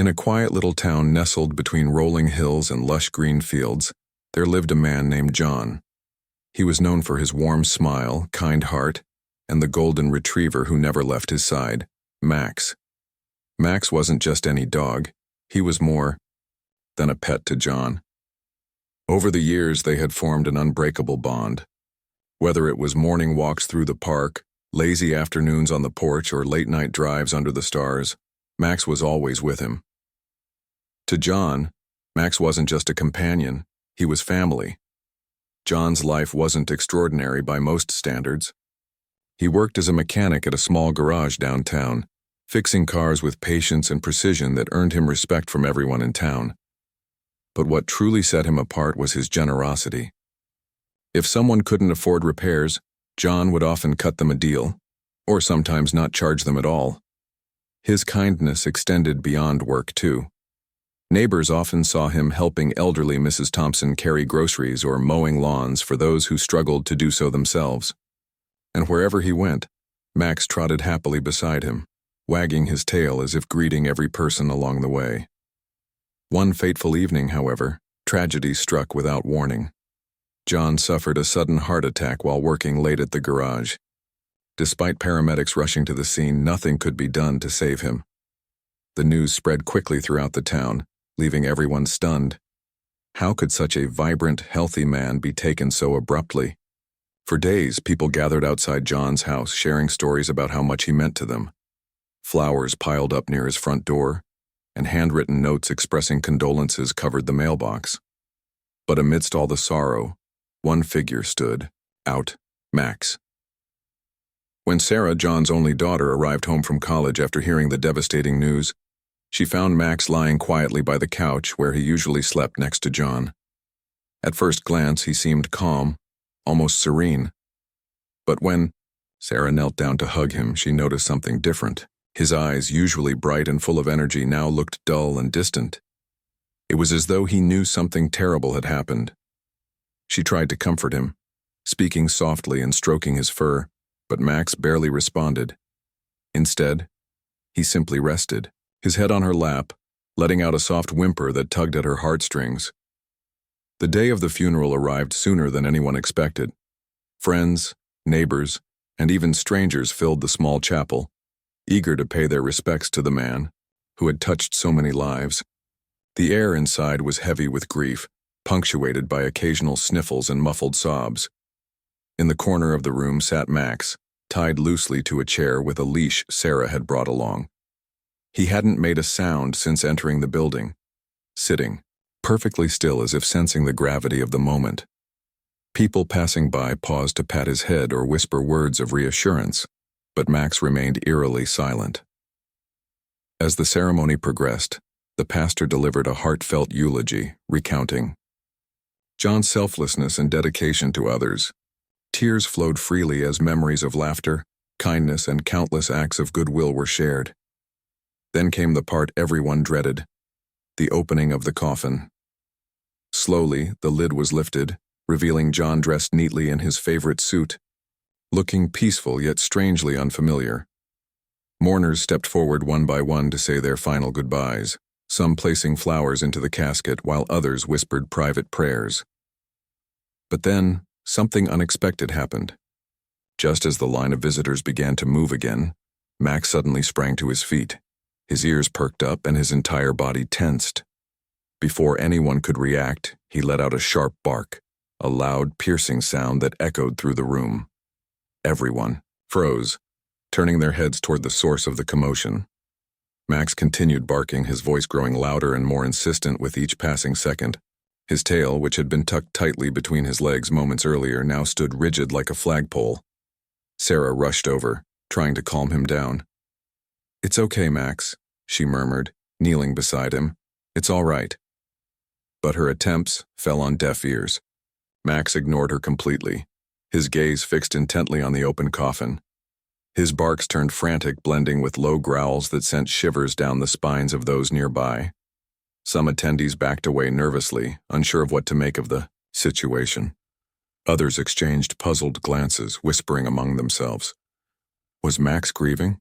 In a quiet little town nestled between rolling hills and lush green fields, there lived a man named John. He was known for his warm smile, kind heart, and the golden retriever who never left his side, Max. Max wasn't just any dog, he was more than a pet to John. Over the years, they had formed an unbreakable bond. Whether it was morning walks through the park, lazy afternoons on the porch, or late-night drives under the stars, Max was always with him. To John, Max wasn't just a companion, he was family. John's life wasn't extraordinary by most standards. He worked as a mechanic at a small garage downtown, fixing cars with patience and precision that earned him respect from everyone in town. But what truly set him apart was his generosity. If someone couldn't afford repairs, John would often cut them a deal, or sometimes not charge them at all. His kindness extended beyond work, too. Neighbors often saw him helping elderly Mrs. Thompson carry groceries or mowing lawns for those who struggled to do so themselves. And wherever he went, Max trotted happily beside him, wagging his tail as if greeting every person along the way. One fateful evening, however, tragedy struck without warning. John suffered a sudden heart attack while working late at the garage. Despite paramedics rushing to the scene, nothing could be done to save him. The news spread quickly throughout the town, leaving everyone stunned. How could such a vibrant, healthy man be taken so abruptly? For days, people gathered outside John's house, sharing stories about how much he meant to them. Flowers piled up near his front door, and handwritten notes expressing condolences covered the mailbox. But amidst all the sorrow, one figure stood out: Max. When Sarah, John's only daughter, arrived home from college after hearing the devastating news, she found Max lying quietly by the couch where he usually slept next to John. At first glance, he seemed calm, almost serene. But when Sarah knelt down to hug him, she noticed something different. His eyes, usually bright and full of energy, now looked dull and distant. It was as though he knew something terrible had happened. She tried to comfort him, speaking softly and stroking his fur, but Max barely responded. Instead, he simply rested, his head on her lap, letting out a soft whimper that tugged at her heartstrings. The day of the funeral arrived sooner than anyone expected. Friends, neighbors, and even strangers filled the small chapel, eager to pay their respects to the man who had touched so many lives. The air inside was heavy with grief, punctuated by occasional sniffles and muffled sobs. In the corner of the room sat Max, tied loosely to a chair with a leash Sarah had brought along. He hadn't made a sound since entering the building, sitting, perfectly still as if sensing the gravity of the moment. People passing by paused to pat his head or whisper words of reassurance, but Max remained eerily silent. As the ceremony progressed, the pastor delivered a heartfelt eulogy, recounting John's selflessness and dedication to others. Tears flowed freely as memories of laughter, kindness, and countless acts of goodwill were shared. Then came the part everyone dreaded, the opening of the coffin. Slowly, the lid was lifted, revealing John dressed neatly in his favorite suit, looking peaceful yet strangely unfamiliar. Mourners stepped forward one by one to say their final goodbyes, some placing flowers into the casket while others whispered private prayers. But then, something unexpected happened. Just as the line of visitors began to move again, Max suddenly sprang to his feet. His ears perked up and his entire body tensed. Before anyone could react, he let out a sharp bark, a loud, piercing sound that echoed through the room. Everyone froze, turning their heads toward the source of the commotion. Max continued barking, his voice growing louder and more insistent with each passing second. His tail, which had been tucked tightly between his legs moments earlier, now stood rigid like a flagpole. Sarah rushed over, trying to calm him down. "It's okay, Max," she murmured, kneeling beside him. "It's all right." But her attempts fell on deaf ears. Max ignored her completely, his gaze fixed intently on the open coffin. His barks turned frantic, blending with low growls that sent shivers down the spines of those nearby. Some attendees backed away nervously, unsure of what to make of the situation. Others exchanged puzzled glances, whispering among themselves. Was Max grieving?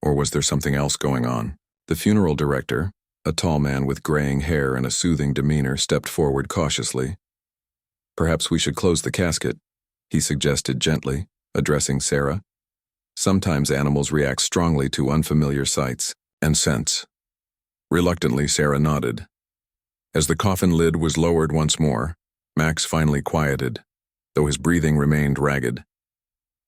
Or was there something else going on? The funeral director, A tall man with graying hair and a soothing demeanor stepped forward cautiously. "Perhaps we should close the casket," he suggested gently, addressing Sarah. Sometimes animals react strongly to unfamiliar sights and scents. Reluctantly, Sarah nodded. As the coffin lid was lowered once more, Max finally quieted, though his breathing remained ragged.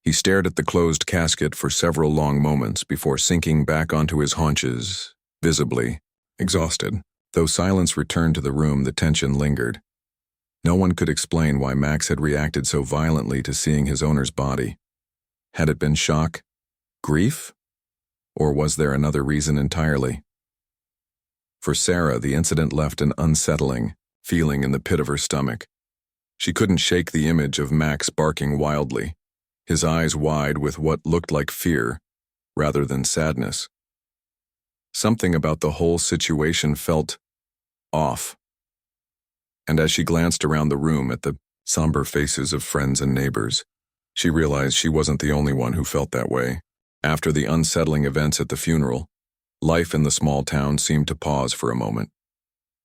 He stared at the closed casket for several long moments before sinking back onto his haunches, visibly exhausted. Though silence returned to the room, the tension lingered. No one could explain why Max had reacted so violently to seeing his owner's body. Had it been shock, grief, or was there another reason entirely? For Sarah, the incident left an unsettling feeling in the pit of her stomach. She couldn't shake the image of Max barking wildly, his eyes wide with what looked like fear rather than sadness. Something about the whole situation felt off. And as she glanced around the room at the somber faces of friends and neighbors, she realized she wasn't the only one who felt that way. After the unsettling events at the funeral, life in the small town seemed to pause for a moment.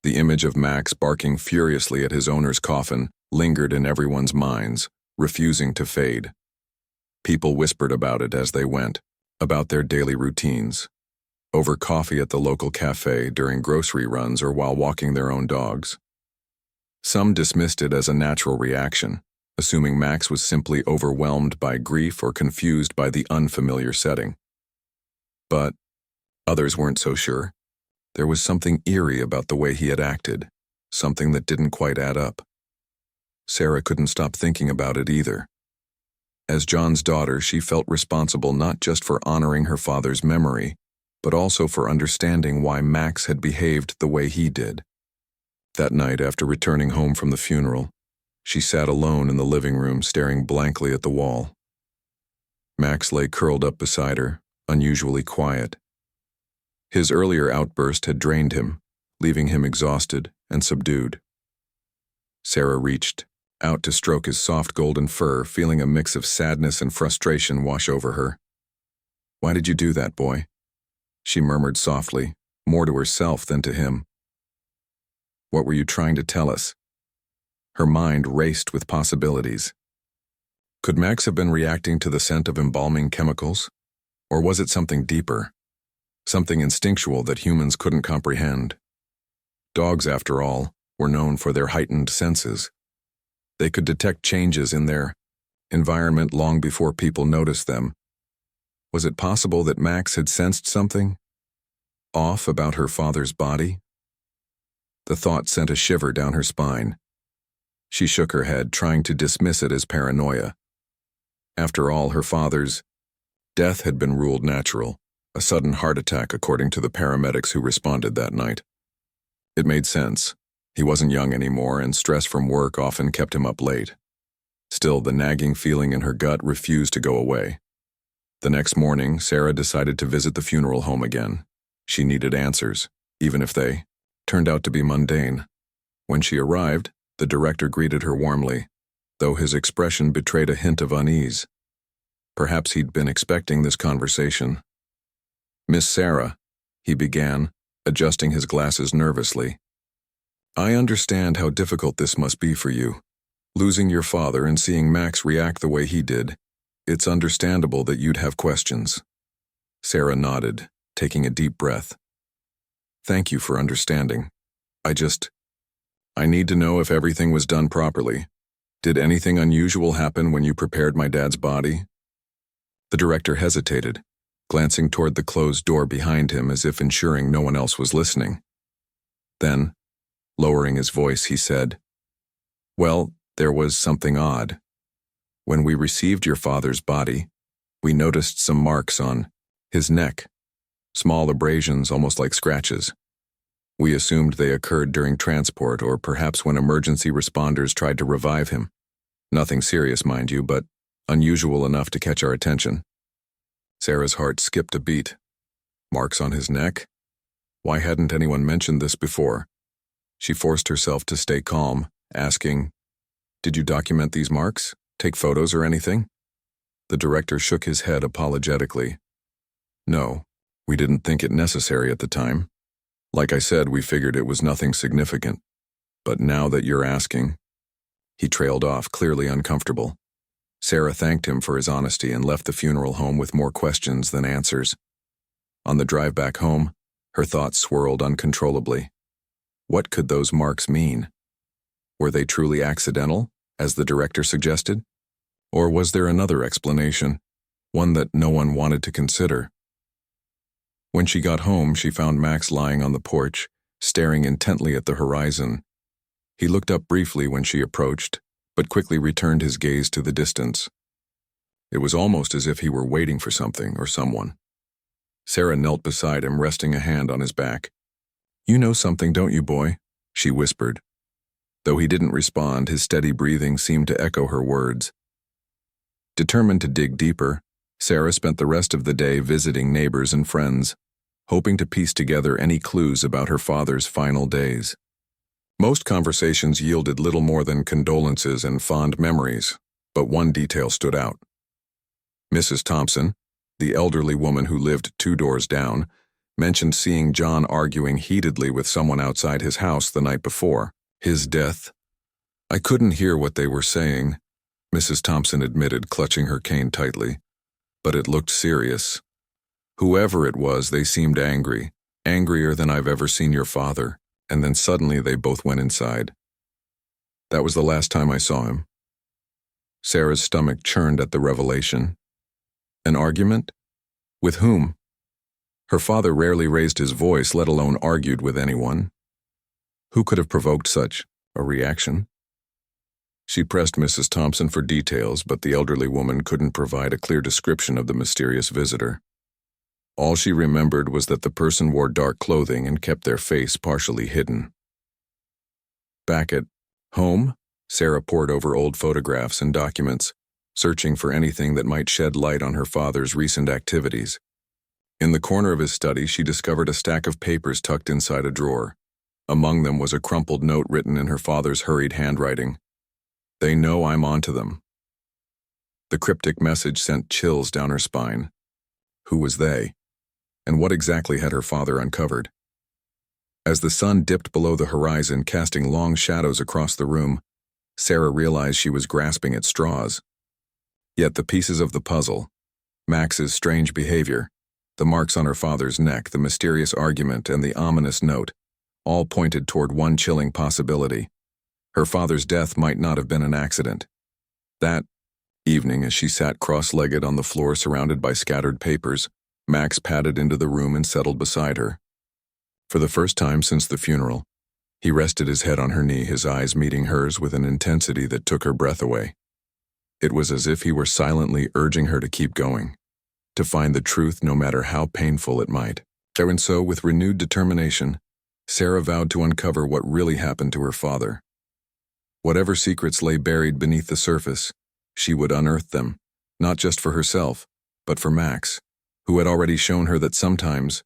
The image of Max barking furiously at his owner's coffin lingered in everyone's minds, refusing to fade. People whispered about it as they went, about their daily routines, over coffee at the local cafe, during grocery runs, or while walking their own dogs. Some dismissed it as a natural reaction, assuming Max was simply overwhelmed by grief or confused by the unfamiliar setting. But others weren't so sure. There was something eerie about the way he had acted, something that didn't quite add up. Sarah couldn't stop thinking about it either. As John's daughter, she felt responsible not just for honoring her father's memory, but also for understanding why Max had behaved the way he did. That night, after returning home from the funeral, she sat alone in the living room, staring blankly at the wall. Max lay curled up beside her, unusually quiet. His earlier outburst had drained him, leaving him exhausted and subdued. Sarah reached out to stroke his soft golden fur, feeling a mix of sadness and frustration wash over her. "Why did you do that, boy?" she murmured softly, more to herself than to him. "What were you trying to tell us?" Her mind raced with possibilities. Could Max have been reacting to the scent of embalming chemicals? Or was it something deeper? Something instinctual that humans couldn't comprehend? Dogs, after all, were known for their heightened senses. They could detect changes in their environment long before people noticed them. Was it possible that Max had sensed something off about her father's body? The thought sent a shiver down her spine. She shook her head, trying to dismiss it as paranoia. After all, her father's death had been ruled natural, a sudden heart attack according to the paramedics who responded that night. It made sense. He wasn't young anymore, and stress from work often kept him up late. Still, the nagging feeling in her gut refused to go away. The next morning, Sarah decided to visit the funeral home again. She needed answers, even if they turned out to be mundane. When she arrived, the director greeted her warmly, though his expression betrayed a hint of unease. Perhaps he'd been expecting this conversation. "Miss Sarah," he began, adjusting his glasses nervously. "I understand how difficult this must be for you. Losing your father and seeing Max react the way he did, it's understandable that you'd have questions." Sarah nodded, taking a deep breath. "Thank you for understanding. I need to know if everything was done properly. Did anything unusual happen when you prepared my dad's body?" The director hesitated, glancing toward the closed door behind him as if ensuring no one else was listening. Then, lowering his voice, he said, "Well, there was something odd. When we received your father's body, we noticed some marks on his neck, small abrasions almost like scratches. We assumed they occurred during transport or perhaps when emergency responders tried to revive him. Nothing serious, mind you, but unusual enough to catch our attention." Sarah's heart skipped a beat. Marks on his neck? Why hadn't anyone mentioned this before? She forced herself to stay calm, asking, "Did you document these marks? Take photos or anything?" The director shook his head apologetically. "No, we didn't think it necessary at the time." Like I said, we figured it was nothing significant. But now that you're asking, he trailed off, clearly uncomfortable. Sarah thanked him for his honesty and left the funeral home with more questions than answers. On the drive back home, her thoughts swirled uncontrollably. What could those marks mean? Were they truly accidental, as the director suggested? Or was there another explanation, one that no one wanted to consider? When she got home, she found Max lying on the porch, staring intently at the horizon. He looked up briefly when she approached, but quickly returned his gaze to the distance. It was almost as if he were waiting for something or someone. Sarah knelt beside him, resting a hand on his back. "You know something, don't you, boy?" she whispered. Though he didn't respond, his steady breathing seemed to echo her words. Determined to dig deeper, Sarah spent the rest of the day visiting neighbors and friends, hoping to piece together any clues about her father's final days. Most conversations yielded little more than condolences and fond memories, but one detail stood out. Mrs. Thompson, the elderly woman who lived 2 doors down, mentioned seeing John arguing heatedly with someone outside his house the night before his death. "I couldn't hear what they were saying," Mrs. Thompson admitted, clutching her cane tightly. "But it looked serious. Whoever it was, they seemed angry, angrier than I've ever seen your father, and then suddenly they both went inside. That was the last time I saw him." Sarah's stomach churned at the revelation. An argument? With whom? Her father rarely raised his voice, let alone argued with anyone. Who could have provoked such a reaction? She pressed Mrs. Thompson for details, but the elderly woman couldn't provide a clear description of the mysterious visitor. All she remembered was that the person wore dark clothing and kept their face partially hidden. Back at home, Sarah pored over old photographs and documents, searching for anything that might shed light on her father's recent activities. In the corner of his study, she discovered a stack of papers tucked inside a drawer. Among them was a crumpled note written in her father's hurried handwriting. "They know I'm onto them." The cryptic message sent chills down her spine. Who was they? And what exactly had her father uncovered? As the sun dipped below the horizon, casting long shadows across the room, Sarah realized she was grasping at straws. Yet the pieces of the puzzle, Max's strange behavior, the marks on her father's neck, the mysterious argument, and the ominous note, all pointed toward one chilling possibility. Her father's death might not have been an accident. That evening, as she sat cross-legged on the floor surrounded by scattered papers, Max padded into the room and settled beside her. For the first time since the funeral, he rested his head on her knee, his eyes meeting hers with an intensity that took her breath away. It was as if he were silently urging her to keep going, to find the truth no matter how painful it might. And so, with renewed determination, Sarah vowed to uncover what really happened to her father. Whatever secrets lay buried beneath the surface, she would unearth them, not just for herself, but for Max, who had already shown her that sometimes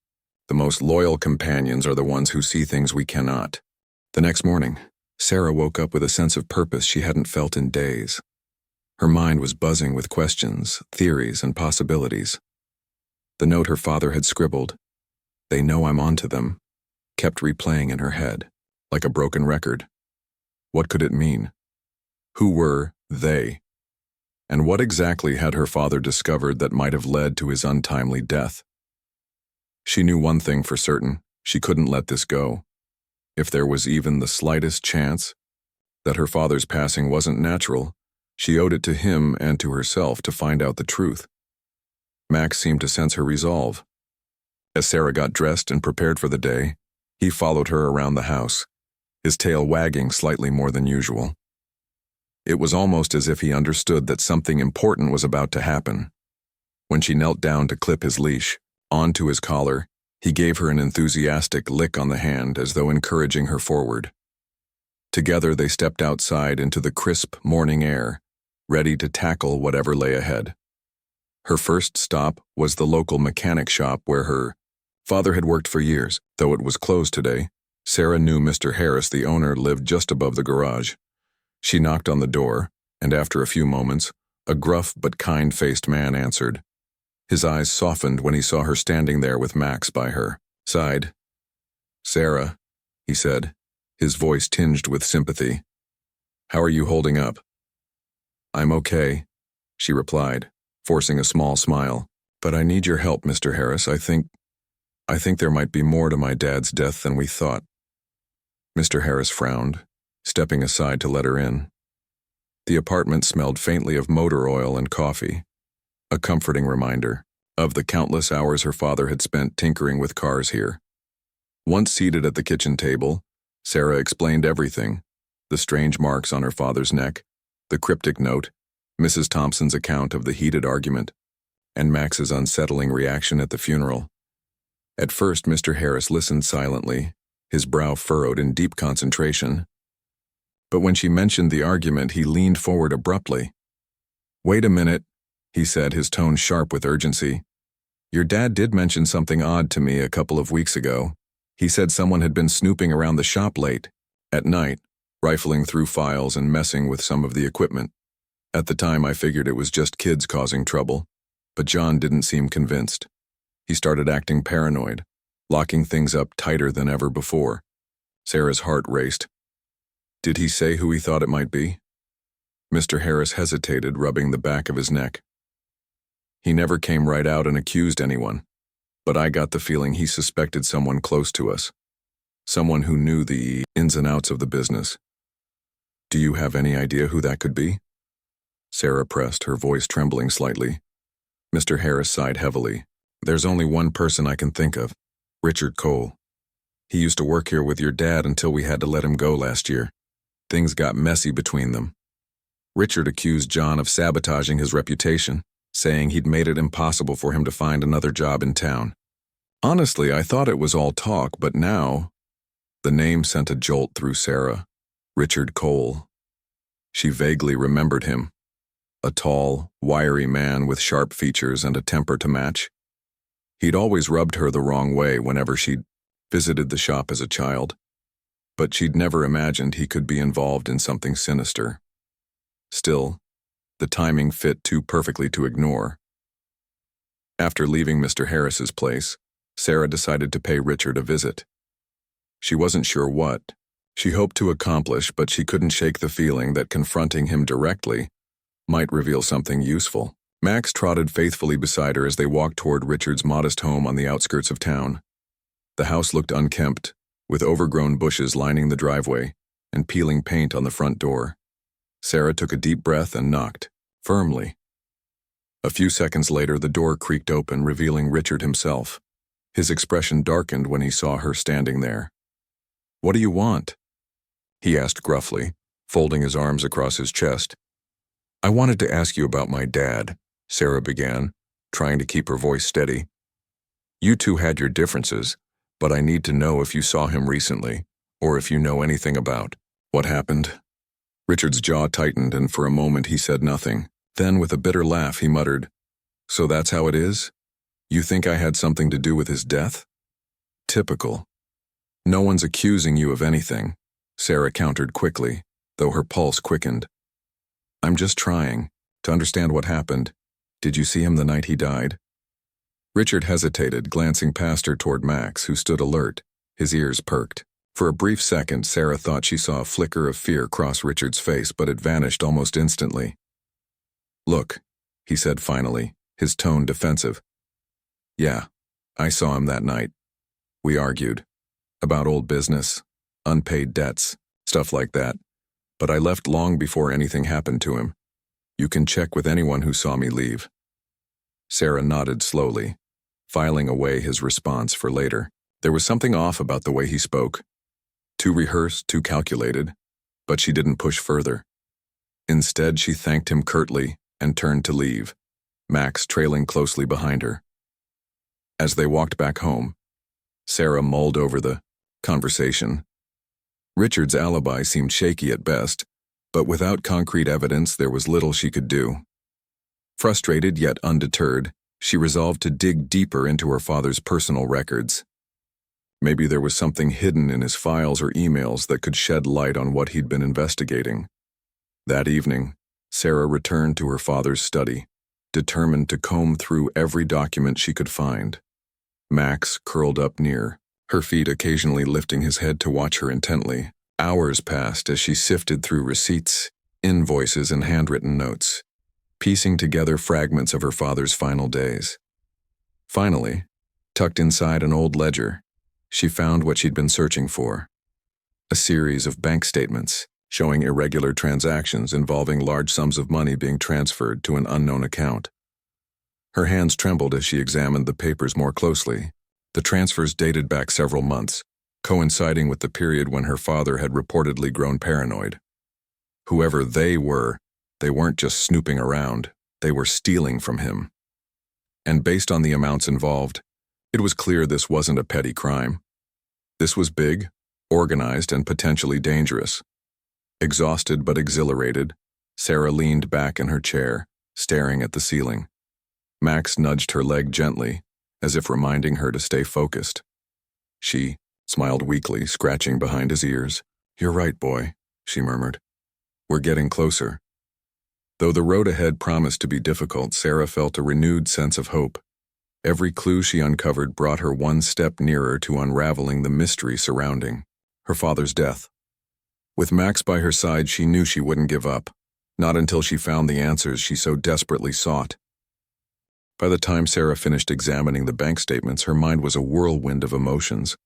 the most loyal companions are the ones who see things we cannot. The next morning, Sarah woke up with a sense of purpose she hadn't felt in days. Her mind was buzzing with questions, theories, and possibilities. The note her father had scribbled, "They know I'm onto them," kept replaying in her head, like a broken record. What could it mean? Who were they? And what exactly had her father discovered that might have led to his untimely death? She knew one thing for certain: she couldn't let this go. If there was even the slightest chance that her father's passing wasn't natural, she owed it to him and to herself to find out the truth. Max seemed to sense her resolve. As Sarah got dressed and prepared for the day, he followed her around the house, his tail wagging slightly more than usual. It was almost as if he understood that something important was about to happen. When she knelt down to clip his leash onto his collar, he gave her an enthusiastic lick on the hand as though encouraging her forward. Together they stepped outside into the crisp morning air, ready to tackle whatever lay ahead. Her first stop was the local mechanic shop where her father had worked for years. Though it was closed today, Sarah knew Mr. Harris, the owner, lived just above the garage. She knocked on the door, and after a few moments, a gruff but kind-faced man answered. His eyes softened when he saw her standing there with Max by her side. "Sarah," he said, his voice tinged with sympathy. "How are you holding up?" "I'm okay," she replied, forcing a small smile. "But I need your help, Mr. Harris. I think there might be more to my dad's death than we thought." Mr. Harris frowned, stepping aside to let her in. The apartment smelled faintly of motor oil and coffee, a comforting reminder of the countless hours her father had spent tinkering with cars here. Once seated at the kitchen table, Sarah explained everything: the strange marks on her father's neck, the cryptic note, Mrs. Thompson's account of the heated argument, and Max's unsettling reaction at the funeral. At first, Mr. Harris listened silently, his brow furrowed in deep concentration. But when she mentioned the argument, he leaned forward abruptly. "Wait a minute," he said, his tone sharp with urgency. "Your dad did mention something odd to me a couple of weeks ago. He said someone had been snooping around the shop late, at night, rifling through files and messing with some of the equipment. At the time, I figured it was just kids causing trouble, but John didn't seem convinced. He started acting paranoid, locking things up tighter than ever before." Sarah's heart raced. "Did he say who he thought it might be?" Mr. Harris hesitated, rubbing the back of his neck. "He never came right out and accused anyone, but I got the feeling he suspected someone close to us, someone who knew the ins and outs of the business. Do you have any idea who that could be?" Sarah pressed, her voice trembling slightly. Mr. Harris sighed heavily. "There's only one person I can think of, Richard Cole. He used to work here with your dad until we had to let him go last year. Things got messy between them. Richard accused John of sabotaging his reputation, saying he'd made it impossible for him to find another job in town. Honestly, I thought it was all talk, but now..." The name sent a jolt through Sarah. Richard Cole. She vaguely remembered him. A tall, wiry man with sharp features and a temper to match. He'd always rubbed her the wrong way whenever she'd visited the shop as a child, but she'd never imagined he could be involved in something sinister. Still, the timing fit too perfectly to ignore. After leaving Mr. Harris's place, Sarah decided to pay Richard a visit. She wasn't sure what she hoped to accomplish, but she couldn't shake the feeling that confronting him directly might reveal something useful. Max trotted faithfully beside her as they walked toward Richard's modest home on the outskirts of town. The house looked unkempt, with overgrown bushes lining the driveway and peeling paint on the front door. Sarah took a deep breath and knocked, firmly. A few seconds later, the door creaked open, revealing Richard himself. His expression darkened when he saw her standing there. "What do you want?" he asked gruffly, folding his arms across his chest. "I wanted to ask you about my dad," Sarah began, trying to keep her voice steady. "You two had your differences, but I need to know if you saw him recently, or if you know anything about what happened." Richard's jaw tightened, and for a moment he said nothing. Then, with a bitter laugh, he muttered, "So that's how it is? You think I had something to do with his death? Typical. No one's accusing you of anything," Sarah countered quickly, though her pulse quickened. "I'm just trying to understand what happened. Did you see him the night he died?" Richard hesitated, glancing past her toward Max, who stood alert, his ears perked. For a brief second, Sarah thought she saw a flicker of fear cross Richard's face, but it vanished almost instantly. "Look," he said finally, his tone defensive. "Yeah, I saw him that night. We argued. About old business, unpaid debts, stuff like that. But I left long before anything happened to him. You can check with anyone who saw me leave." Sarah nodded slowly, filing away his response for later. There was something off about the way he spoke. Too rehearsed, too calculated, but she didn't push further. Instead, she thanked him curtly and turned to leave, Max trailing closely behind her. As they walked back home, Sarah mulled over the conversation. Richard's alibi seemed shaky at best, but without concrete evidence, there was little she could do. Frustrated yet undeterred, she resolved to dig deeper into her father's personal records. Maybe there was something hidden in his files or emails that could shed light on what he'd been investigating. That evening, Sarah returned to her father's study, determined to comb through every document she could find. Max curled up near, her feet occasionally lifting his head to watch her intently. Hours passed as she sifted through receipts, invoices, and handwritten notes, piecing together fragments of her father's final days. Finally, tucked inside an old ledger, she found what she'd been searching for: a series of bank statements showing irregular transactions involving large sums of money being transferred to an unknown account. Her hands trembled as she examined the papers more closely. The transfers dated back several months, coinciding with the period when her father had reportedly grown paranoid. Whoever they weren't just snooping around, they were stealing from him. And based on the amounts involved, it was clear this wasn't a petty crime. This was big, organized, and potentially dangerous. Exhausted but exhilarated, Sarah leaned back in her chair, staring at the ceiling. Max nudged her leg gently, as if reminding her to stay focused. She smiled weakly, scratching behind his ears. "You're right, boy," she murmured. "We're getting closer." Though the road ahead promised to be difficult, Sarah felt a renewed sense of hope. Every clue she uncovered brought her one step nearer to unraveling the mystery surrounding her father's death. With Max by her side, she knew she wouldn't give up, not until she found the answers she so desperately sought. By the time Sarah finished examining the bank statements, her mind was a whirlwind of emotions.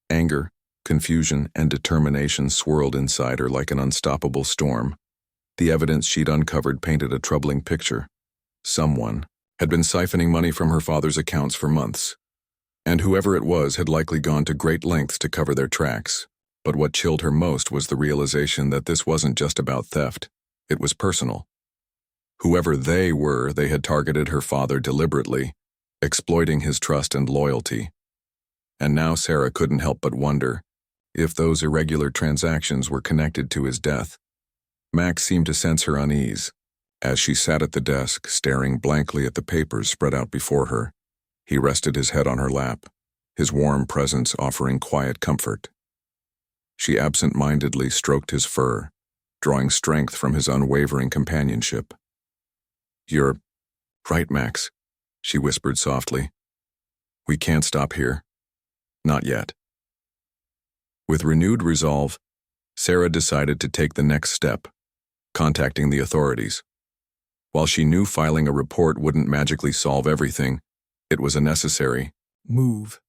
Anger, confusion, and determination swirled inside her like an unstoppable storm. The evidence she'd uncovered painted a troubling picture. Someone had been siphoning money from her father's accounts for months, and whoever it was had likely gone to great lengths to cover their tracks. But what chilled her most was the realization that this wasn't just about theft. It was personal. Whoever they had targeted her father deliberately, exploiting his trust and loyalty. And now Sarah couldn't help but wonder if those irregular transactions were connected to his death. Max seemed to sense her unease. As she sat at the desk, staring blankly at the papers spread out before her, he rested his head on her lap, his warm presence offering quiet comfort. She absent-mindedly stroked his fur, drawing strength from his unwavering companionship. "You're right, Max," she whispered softly. "We can't stop here. Not yet." With renewed resolve, Sarah decided to take the next step, contacting the authorities. While she knew filing a report wouldn't magically solve everything, it was a necessary move.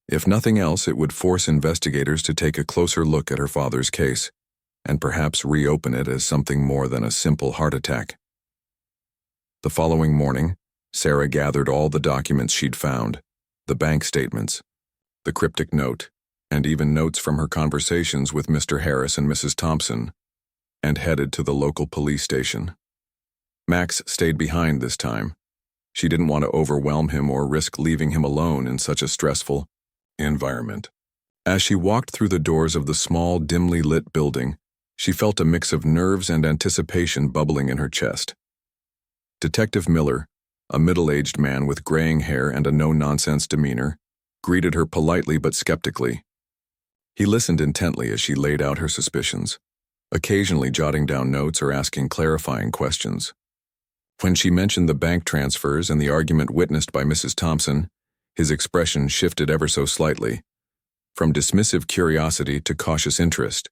If nothing else, it would force investigators to take a closer look at her father's case, and perhaps reopen it as something more than a simple heart attack. The following morning, Sarah gathered all the documents she'd found, the bank statements, the cryptic note, and even notes from her conversations with Mr. Harris and Mrs. Thompson, and headed to the local police station. Max stayed behind this time. She didn't want to overwhelm him or risk leaving him alone in such a stressful environment. As she walked through the doors of the small, dimly lit building, she felt a mix of nerves and anticipation bubbling in her chest. Detective Miller, a middle-aged man with graying hair and a no-nonsense demeanor, greeted her politely but skeptically. He listened intently as she laid out her suspicions, occasionally jotting down notes or asking clarifying questions. When she mentioned the bank transfers and the argument witnessed by Mrs. Thompson, his expression shifted ever so slightly, from dismissive curiosity to cautious interest.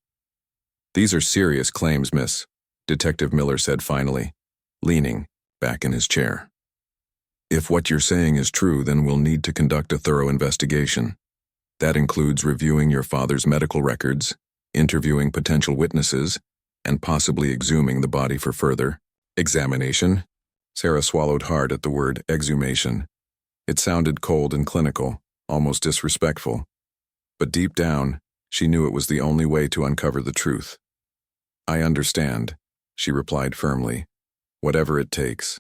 "These are serious claims, miss," Detective Miller said finally, leaning back in his chair. "If what you're saying is true, then we'll need to conduct a thorough investigation. That includes reviewing your father's medical records, interviewing potential witnesses, and possibly exhuming the body for further examination." Sarah swallowed hard at the word exhumation. It sounded cold and clinical, almost disrespectful. But deep down, she knew it was the only way to uncover the truth. "I understand," she replied firmly. "Whatever it takes."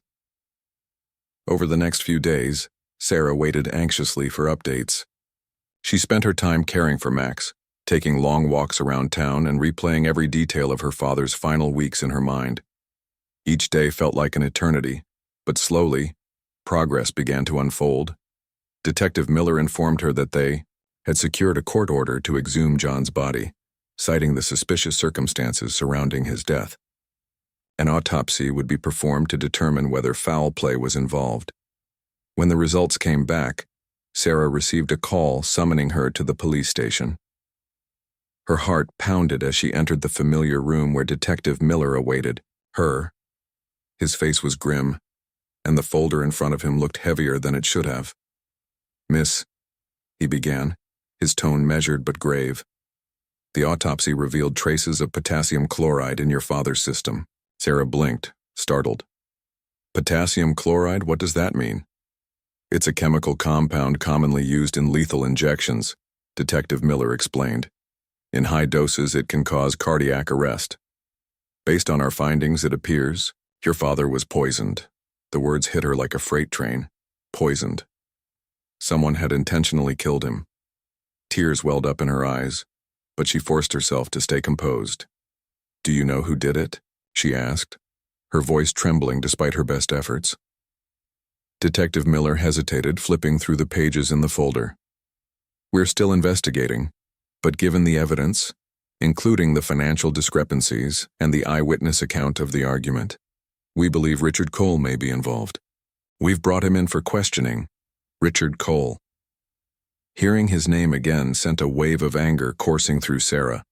Over the next few days, Sarah waited anxiously for updates. She spent her time caring for Max, taking long walks around town and replaying every detail of her father's final weeks in her mind. Each day felt like an eternity, but slowly, progress began to unfold. Detective Miller informed her that they had secured a court order to exhume John's body, citing the suspicious circumstances surrounding his death. An autopsy would be performed to determine whether foul play was involved. When the results came back, Sarah received a call summoning her to the police station. Her heart pounded as she entered the familiar room where Detective Miller awaited her. His face was grim, and the folder in front of him looked heavier than it should have. "Miss," he began, his tone measured but grave. "The autopsy revealed traces of potassium chloride in your father's system." Sarah blinked, startled. "Potassium chloride? What does that mean?" "It's a chemical compound commonly used in lethal injections," Detective Miller explained. "In high doses, it can cause cardiac arrest. Based on our findings, it appears your father was poisoned." The words hit her like a freight train. Poisoned. Someone had intentionally killed him. Tears welled up in her eyes, but she forced herself to stay composed. "Do you know who did it?" she asked, her voice trembling despite her best efforts. Detective Miller hesitated, flipping through the pages in the folder. "We're still investigating, but given the evidence, including the financial discrepancies and the eyewitness account of the argument, we believe Richard Cole may be involved. We've brought him in for questioning." Richard Cole. Hearing his name again sent a wave of anger coursing through Sarah.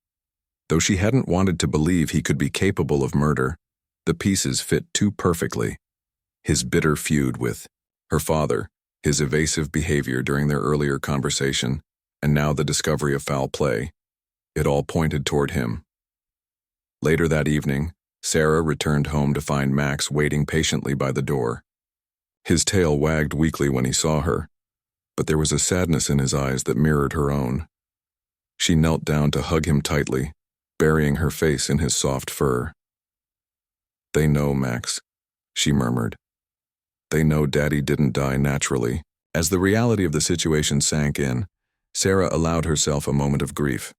Though she hadn't wanted to believe he could be capable of murder, the pieces fit too perfectly. His bitter feud with her father, his evasive behavior during their earlier conversation, and now the discovery of foul play. It all pointed toward him. Later that evening, Sarah returned home to find Max waiting patiently by the door. His tail wagged weakly when he saw her, but there was a sadness in his eyes that mirrored her own. She knelt down to hug him tightly, burying her face in his soft fur. "They know, Max," she murmured. "They know Daddy didn't die naturally." As the reality of the situation sank in, Sarah allowed herself a moment of grief.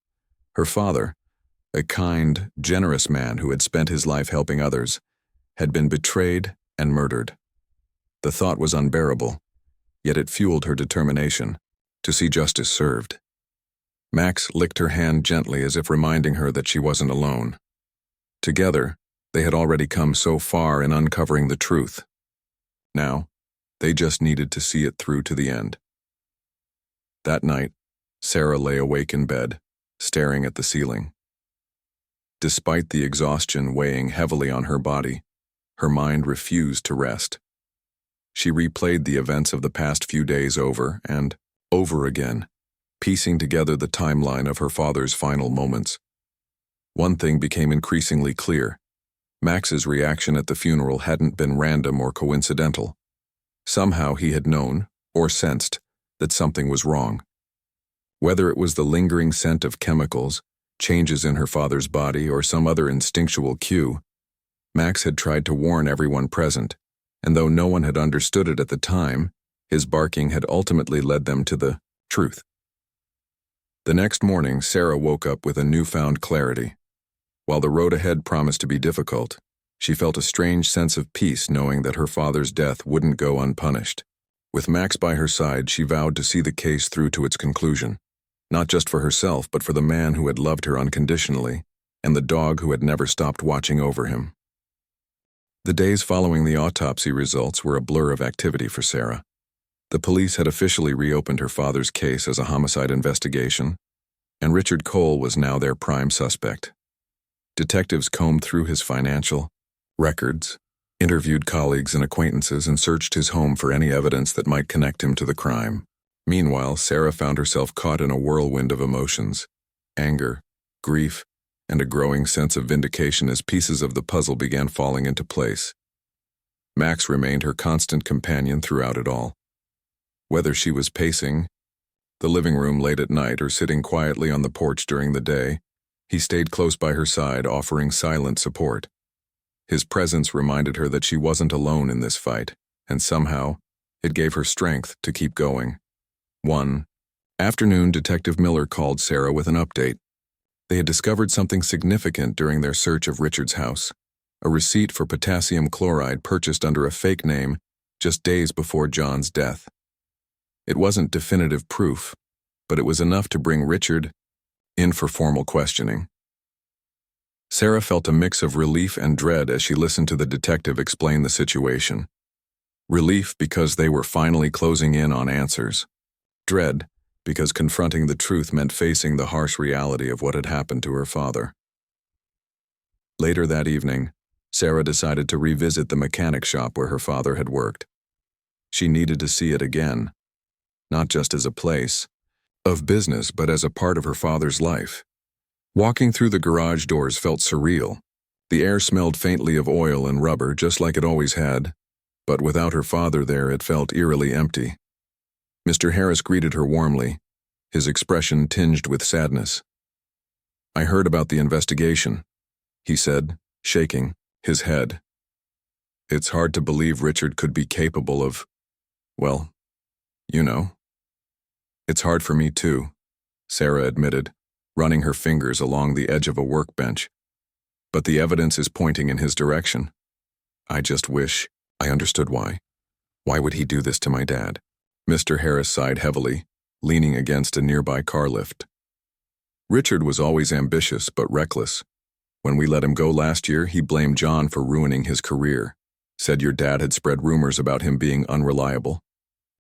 Her father, a kind, generous man who had spent his life helping others, had been betrayed and murdered. The thought was unbearable, yet it fueled her determination to see justice served. Max licked her hand gently as if reminding her that she wasn't alone. Together, they had already come so far in uncovering the truth. Now, they just needed to see it through to the end. That night, Sarah lay awake in bed, staring at the ceiling. Despite the exhaustion weighing heavily on her body, her mind refused to rest. She replayed the events of the past few days over and over again, piecing together the timeline of her father's final moments. One thing became increasingly clear. Max's reaction at the funeral hadn't been random or coincidental. Somehow he had known, or sensed, that something was wrong. Whether it was the lingering scent of chemicals, changes in her father's body, or some other instinctual cue, Max had tried to warn everyone present, and though no one had understood it at the time, his barking had ultimately led them to the truth. The next morning, Sarah woke up with a newfound clarity. While the road ahead promised to be difficult, she felt a strange sense of peace knowing that her father's death wouldn't go unpunished. With Max by her side, she vowed to see the case through to its conclusion, not just for herself but for the man who had loved her unconditionally, and the dog who had never stopped watching over him. The days following the autopsy results were a blur of activity for Sarah. The police had officially reopened her father's case as a homicide investigation, and Richard Cole was now their prime suspect. Detectives combed through his financial records, interviewed colleagues and acquaintances, and searched his home for any evidence that might connect him to the crime. Meanwhile, Sarah found herself caught in a whirlwind of emotions: anger, grief, and a growing sense of vindication as pieces of the puzzle began falling into place. Max remained her constant companion throughout it all. Whether she was pacing the living room late at night or sitting quietly on the porch during the day, he stayed close by her side, offering silent support. His presence reminded her that she wasn't alone in this fight, and somehow, it gave her strength to keep going. One afternoon, Detective Miller called Sarah with an update. They had discovered something significant during their search of Richard's house: a receipt for potassium chloride purchased under a fake name just days before John's death. It wasn't definitive proof, but it was enough to bring Richard in for formal questioning. Sarah felt a mix of relief and dread as she listened to the detective explain the situation. Relief because they were finally closing in on answers. Dread, because confronting the truth meant facing the harsh reality of what had happened to her father. Later that evening, Sarah decided to revisit the mechanic shop where her father had worked. She needed to see it again, not just as a place of business, but as a part of her father's life. Walking through the garage doors felt surreal. The air smelled faintly of oil and rubber, just like it always had, but without her father there, it felt eerily empty. Mr. Harris greeted her warmly, his expression tinged with sadness. "I heard about the investigation," he said, shaking his head. "It's hard to believe Richard could be capable of, well, you know." "It's hard for me too," Sarah admitted, running her fingers along the edge of a workbench. "But the evidence is pointing in his direction. I just wish I understood why. Why would he do this to my dad?" Mr. Harris sighed heavily, leaning against a nearby car lift. "Richard was always ambitious but reckless. When we let him go last year, he blamed John for ruining his career, said your dad had spread rumors about him being unreliable.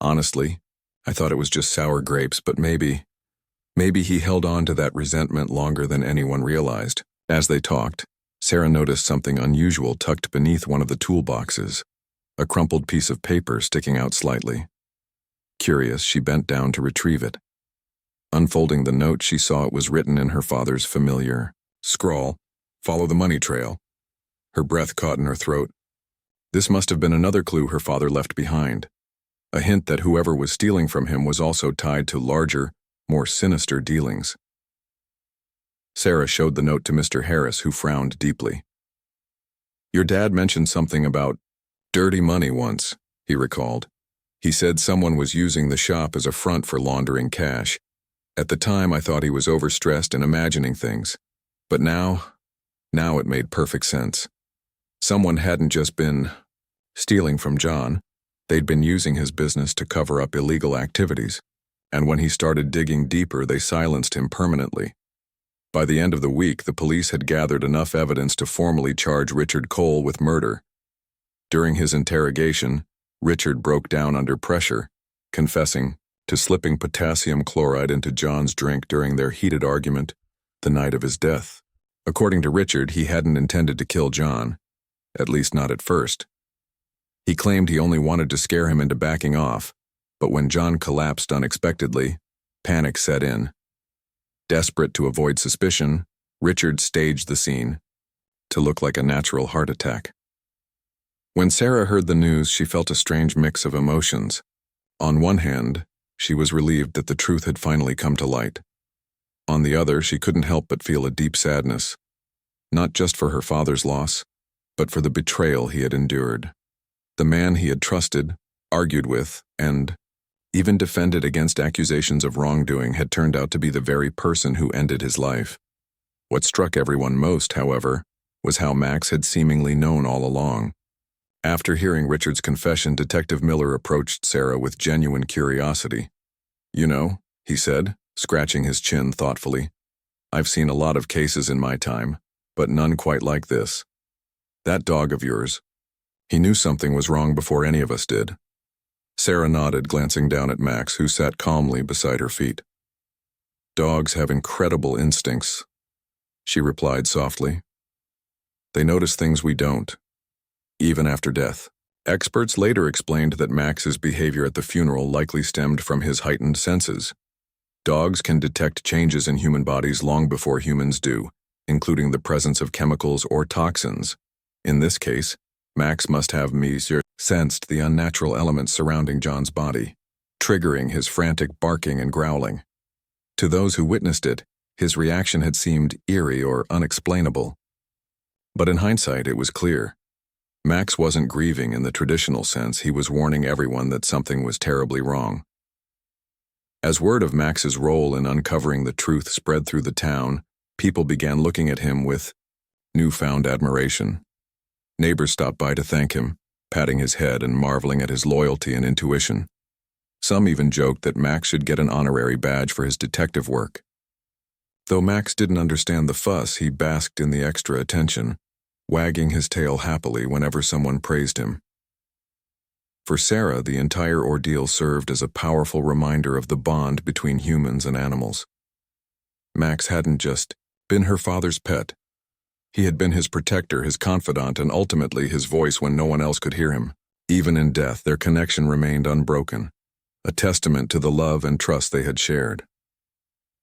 Honestly, I thought it was just sour grapes, but maybe he held on to that resentment longer than anyone realized." As they talked, Sarah noticed something unusual tucked beneath one of the toolboxes, a crumpled piece of paper sticking out slightly. Curious, she bent down to retrieve it. Unfolding the note, she saw it was written in her father's familiar scrawl, "Follow the money trail." Her breath caught in her throat. This must have been another clue her father left behind, a hint that whoever was stealing from him was also tied to larger, more sinister dealings. Sarah showed the note to Mr. Harris, who frowned deeply. "Your dad mentioned something about dirty money once," he recalled. "He said someone was using the shop as a front for laundering cash. At the time, I thought he was overstressed and imagining things. But now it made perfect sense. Someone hadn't just been stealing from John. They'd been using his business to cover up illegal activities. And when he started digging deeper, they silenced him permanently. By the end of the week, the police had gathered enough evidence to formally charge Richard Cole with murder. During his interrogation, Richard broke down under pressure, confessing to slipping potassium chloride into John's drink during their heated argument the night of his death. According to Richard, he hadn't intended to kill John, at least not at first. He claimed he only wanted to scare him into backing off, but when John collapsed unexpectedly, panic set in. Desperate to avoid suspicion, Richard staged the scene to look like a natural heart attack. When Sarah heard the news, she felt a strange mix of emotions. On one hand, she was relieved that the truth had finally come to light. On the other, she couldn't help but feel a deep sadness, not just for her father's loss, but for the betrayal he had endured. The man he had trusted, argued with, and even defended against accusations of wrongdoing had turned out to be the very person who ended his life. What struck everyone most, however, was how Max had seemingly known all along. After hearing Richard's confession, Detective Miller approached Sarah with genuine curiosity. "You know," he said, scratching his chin thoughtfully, "I've seen a lot of cases in my time, but none quite like this. That dog of yours, he knew something was wrong before any of us did." Sarah nodded, glancing down at Max, who sat calmly beside her feet. "Dogs have incredible instincts," she replied softly. "They notice things we don't, even after death." Experts later explained that Max's behavior at the funeral likely stemmed from his heightened senses. Dogs can detect changes in human bodies long before humans do, including the presence of chemicals or toxins. In this case, Max must have sensed the unnatural elements surrounding John's body, triggering his frantic barking and growling. To those who witnessed it, his reaction had seemed eerie or unexplainable. But in hindsight, it was clear. Max wasn't grieving in the traditional sense. He was warning everyone that something was terribly wrong. As word of Max's role in uncovering the truth spread through the town, people began looking at him with newfound admiration. Neighbors stopped by to thank him, patting his head and marveling at his loyalty and intuition. Some even joked that Max should get an honorary badge for his detective work. Though Max didn't understand the fuss, he basked in the extra attention, wagging his tail happily whenever someone praised him. For Sarah, the entire ordeal served as a powerful reminder of the bond between humans and animals. Max hadn't just been her father's pet. He had been his protector, his confidant, and ultimately his voice when no one else could hear him. Even in death, their connection remained unbroken, a testament to the love and trust they had shared.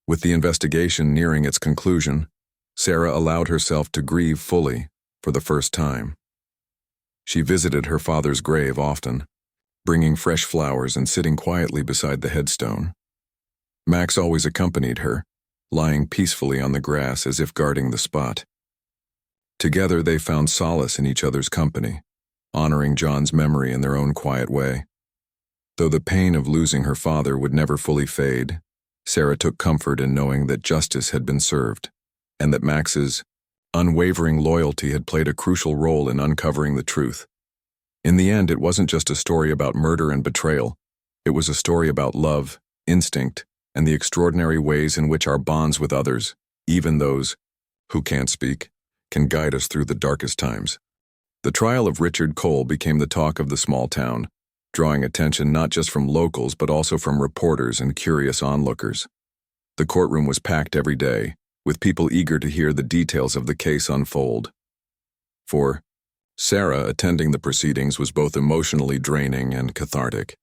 With the investigation nearing its conclusion, Sarah allowed herself to grieve fully for the first time. She visited her father's grave often, bringing fresh flowers and sitting quietly beside the headstone. Max always accompanied her, lying peacefully on the grass as if guarding the spot. Together they found solace in each other's company, honoring John's memory in their own quiet way. Though the pain of losing her father would never fully fade, Sarah took comfort in knowing that justice had been served, and that Max's unwavering loyalty had played a crucial role in uncovering the truth. In the end, it wasn't just a story about murder and betrayal. It was a story about love, instinct, and the extraordinary ways in which our bonds with others, even those who can't speak, can guide us through the darkest times. The trial of Richard Cole became the talk of the small town, drawing attention not just from locals but also from reporters and curious onlookers. The courtroom was packed every day, with people eager to hear the details of the case unfold. For Sarah, attending the proceedings was both emotionally draining and cathartic.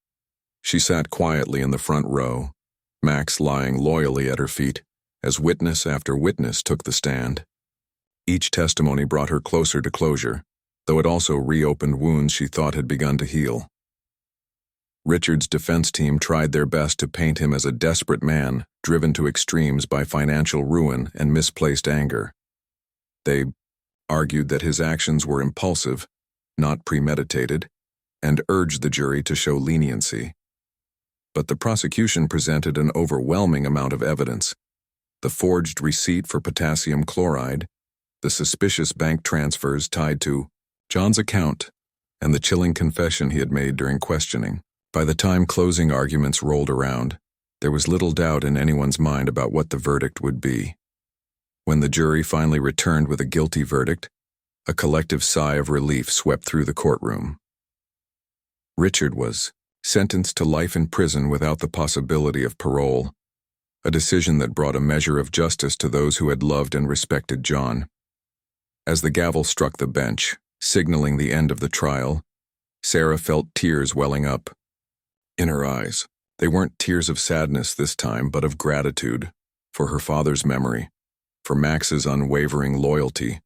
She sat quietly in the front row, Max lying loyally at her feet, as witness after witness took the stand. Each testimony brought her closer to closure, though it also reopened wounds she thought had begun to heal. Richard's defense team tried their best to paint him as a desperate man, driven to extremes by financial ruin and misplaced anger. They argued that his actions were impulsive, not premeditated, and urged the jury to show leniency. But the prosecution presented an overwhelming amount of evidence: the forged receipt for potassium chloride, the suspicious bank transfers tied to John's account, and the chilling confession he had made during questioning. By the time closing arguments rolled around, there was little doubt in anyone's mind about what the verdict would be. When the jury finally returned with a guilty verdict, a collective sigh of relief swept through the courtroom. Richard was sentenced to life in prison without the possibility of parole, a decision that brought a measure of justice to those who had loved and respected John. As the gavel struck the bench, signaling the end of the trial, Sarah felt tears welling up. In her eyes, they weren't tears of sadness this time, but of gratitude for her father's memory, for Max's unwavering loyalty,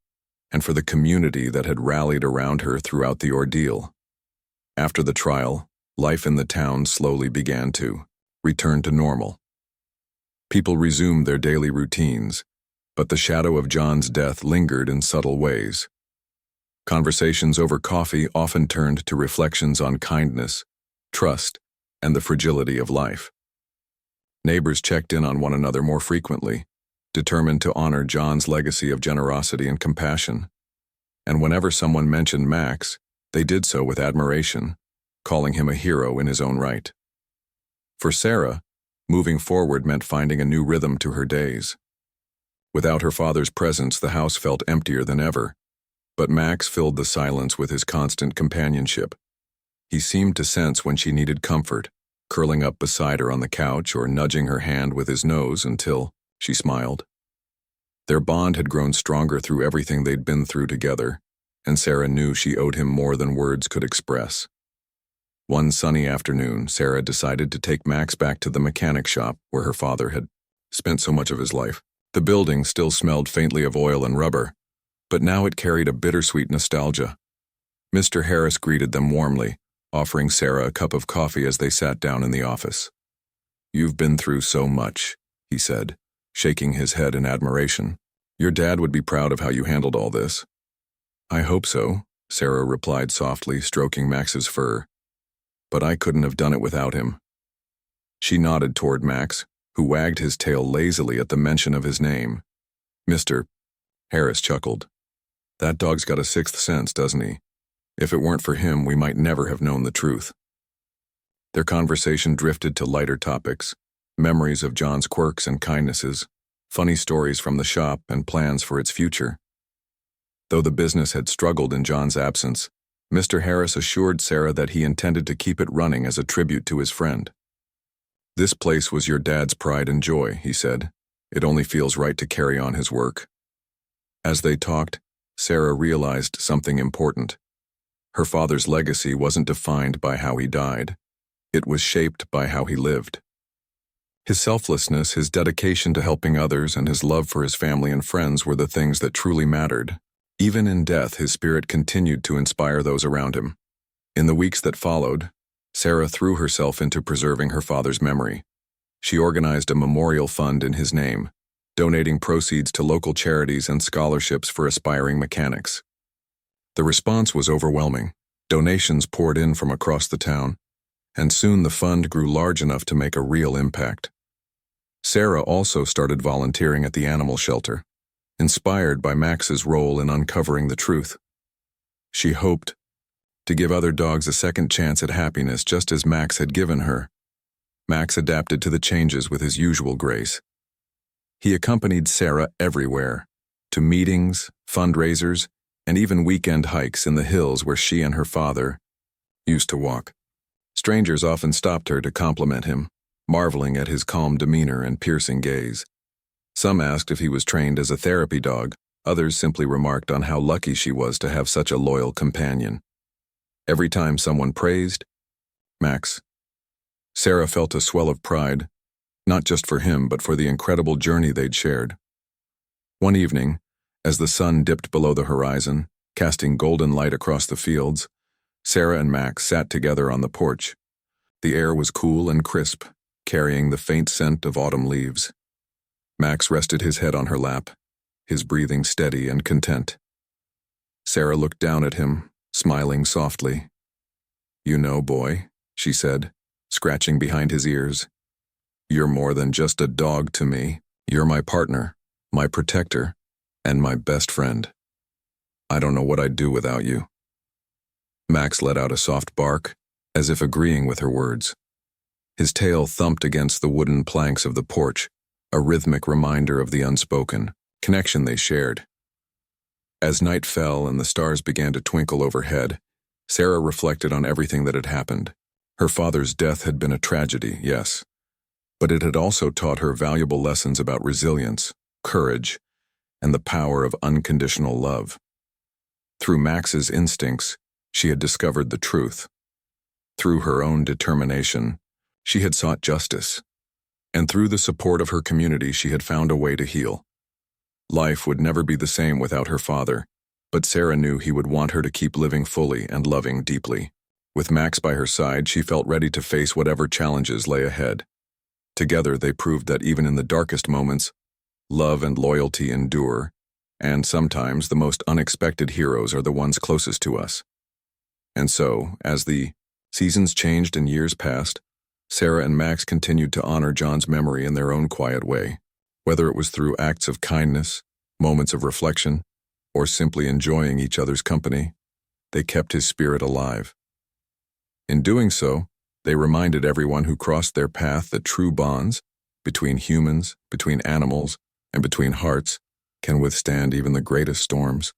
and for the community that had rallied around her throughout the ordeal. After the trial, life in the town slowly began to return to normal. People resumed their daily routines, but the shadow of John's death lingered in subtle ways. Conversations over coffee often turned to reflections on kindness, trust, and the fragility of life. Neighbors checked in on one another more frequently, determined to honor John's legacy of generosity and compassion. And whenever someone mentioned Max, they did so with admiration, calling him a hero in his own right. For Sarah, moving forward meant finding a new rhythm to her days. Without her father's presence, the house felt emptier than ever, but Max filled the silence with his constant companionship. He seemed to sense when she needed comfort, curling up beside her on the couch or nudging her hand with his nose until she smiled. Their bond had grown stronger through everything they'd been through together, and Sarah knew she owed him more than words could express. One sunny afternoon, Sarah decided to take Max back to the mechanic shop where her father had spent so much of his life. The building still smelled faintly of oil and rubber, but now it carried a bittersweet nostalgia. Mr. Harris greeted them warmly, offering Sarah a cup of coffee as they sat down in the office. "You've been through so much," he said, shaking his head in admiration. "Your dad would be proud of how you handled all this." "I hope so," Sarah replied softly, stroking Max's fur. "But I couldn't have done it without him." She nodded toward Max, who wagged his tail lazily at the mention of his name. "Mr. Harris chuckled. "That dog's got a sixth sense, doesn't he? If it weren't for him, we might never have known the truth." Their conversation drifted to lighter topics, memories of John's quirks and kindnesses, funny stories from the shop, and plans for its future. Though the business had struggled in John's absence, Mr. Harris assured Sarah that he intended to keep it running as a tribute to his friend. "This place was your dad's pride and joy," he said. "It only feels right to carry on his work." As they talked, Sarah realized something important. Her father's legacy wasn't defined by how he died. It was shaped by how he lived. His selflessness, his dedication to helping others, and his love for his family and friends were the things that truly mattered. Even in death, his spirit continued to inspire those around him. In the weeks that followed, Sarah threw herself into preserving her father's memory. She organized a memorial fund in his name, donating proceeds to local charities and scholarships for aspiring mechanics. The response was overwhelming. Donations poured in from across the town, and soon the fund grew large enough to make a real impact. Sarah also started volunteering at the animal shelter, inspired by Max's role in uncovering the truth. She hoped to give other dogs a second chance at happiness just as Max had given her. Max adapted to the changes with his usual grace. He accompanied Sarah everywhere, to meetings, fundraisers, and even weekend hikes in the hills where she and her father used to walk. Strangers often stopped her to compliment him, marveling at his calm demeanor and piercing gaze. Some asked if he was trained as a therapy dog, others simply remarked on how lucky she was to have such a loyal companion. Every time someone praised Max, Sarah felt a swell of pride, not just for him but for the incredible journey they'd shared. One evening, as the sun dipped below the horizon, casting golden light across the fields, Sarah and Max sat together on the porch. The air was cool and crisp, carrying the faint scent of autumn leaves. Max rested his head on her lap, his breathing steady and content. Sarah looked down at him, smiling softly. "You know, boy," she said, scratching behind his ears, "you're more than just a dog to me. You're my partner, my protector, and my best friend. I don't know what I'd do without you." Max let out a soft bark, as if agreeing with her words. His tail thumped against the wooden planks of the porch, a rhythmic reminder of the unspoken connection they shared. As night fell and the stars began to twinkle overhead, Sarah reflected on everything that had happened. Her father's death had been a tragedy, yes, but it had also taught her valuable lessons about resilience, courage, and the power of unconditional love. Through Max's instincts, she had discovered the truth. Through her own determination, she had sought justice. And through the support of her community, she had found a way to heal. Life would never be the same without her father, but Sarah knew he would want her to keep living fully and loving deeply. With Max by her side, she felt ready to face whatever challenges lay ahead. Together, they proved that even in the darkest moments, love and loyalty endure, and sometimes the most unexpected heroes are the ones closest to us. And so, as the seasons changed and years passed, Sarah and Max continued to honor John's memory in their own quiet way. Whether it was through acts of kindness, moments of reflection, or simply enjoying each other's company, they kept his spirit alive. In doing so, they reminded everyone who crossed their path that true bonds, between humans, between animals, and between hearts, can withstand even the greatest storms.